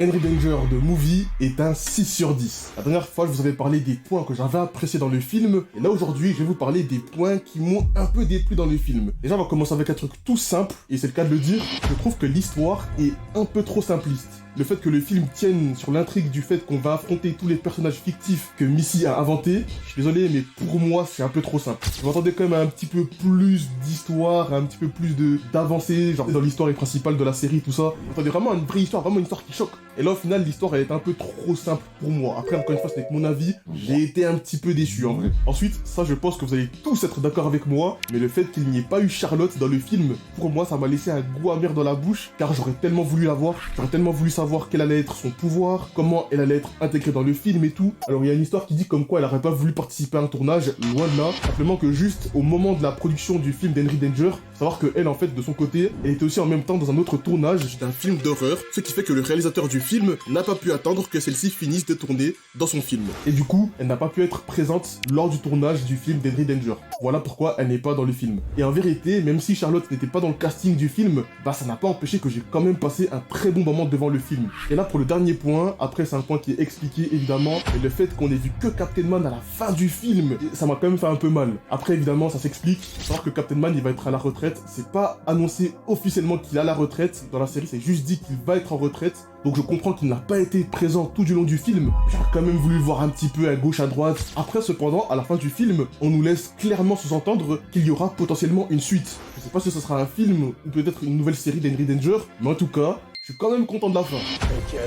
Henry Danger de Movie est un 6 sur 10. La dernière fois, je vous avais parlé des points que j'avais appréciés dans le film, et là aujourd'hui, je vais vous parler des points qui m'ont un peu déplu dans le film. Déjà, on va commencer avec un truc tout simple, et c'est le cas de le dire, je trouve que l'histoire est un peu trop simpliste. Le fait que le film tienne sur l'intrigue du fait qu'on va affronter tous les personnages fictifs que Missy a inventés, je suis désolé, mais pour moi, c'est un peu trop simple. Je m'attendais quand même à un petit peu plus d'histoire, un petit peu plus d'avancée, genre dans l'histoire principale de la série, tout ça. Je m'attendais vraiment à une vraie histoire, vraiment une histoire qui choque. Et là, au final, l'histoire, elle est un peu trop simple pour moi. Après, encore une fois, c'est mon avis, j'ai été un petit peu déçu, en vrai. Ensuite, ça, je pense que vous allez tous être d'accord avec moi, mais le fait qu'il n'y ait pas eu Charlotte dans le film, pour moi, ça m'a laissé un goût amer dans la bouche, car j'aurais tellement voulu la voir, j'aurais tellement voulu savoir quel allait être son pouvoir, comment elle allait être intégrée dans le film et tout. Alors, il y a une histoire qui dit comme quoi elle n'aurait pas voulu participer à un tournage, loin de là. Simplement que juste au moment de la production du film d'Henry Danger, savoir que elle, en fait, de son côté, elle était aussi en même temps dans un autre tournage d'un film d'horreur, ce qui fait que le réalisateur du film n'a pas pu attendre que celle-ci finisse de tourner dans son film. Et du coup, elle n'a pas pu être présente lors du tournage du film d'Henry Danger. Voilà pourquoi elle n'est pas dans le film. Et en vérité, même si Charlotte n'était pas dans le casting du film, bah ça n'a pas empêché que j'ai quand même passé un très bon moment devant le film. Et là, pour le dernier point, après c'est un point qui est expliqué évidemment, et le fait qu'on ait vu que Captain Man à la fin du film, ça m'a quand même fait un peu mal. Après évidemment, ça s'explique, savoir que Captain Man il va être à la retraite, c'est pas annoncé officiellement qu'il a la retraite, dans la série c'est juste dit qu'il va être en retraite, donc je comprends qu'il n'a pas été présent tout du long du film, j'aurais quand même voulu le voir un petit peu à gauche, à droite. Après cependant, à la fin du film, on nous laisse clairement sous-entendre qu'il y aura potentiellement une suite. Je sais pas si ce sera un film ou peut-être une nouvelle série d'Henry Danger, mais en tout cas, je suis quand même content de la fin. Hey kid.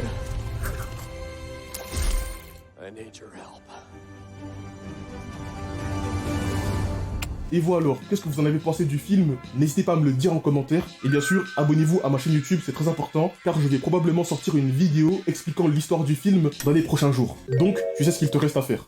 I need your help. Et vous alors, qu'est-ce que vous en avez pensé du film? N'hésitez pas à me le dire en commentaire. Et bien sûr, abonnez-vous à ma chaîne YouTube, c'est très important, car je vais probablement sortir une vidéo expliquant l'histoire du film dans les prochains jours. Donc, tu sais ce qu'il te reste à faire.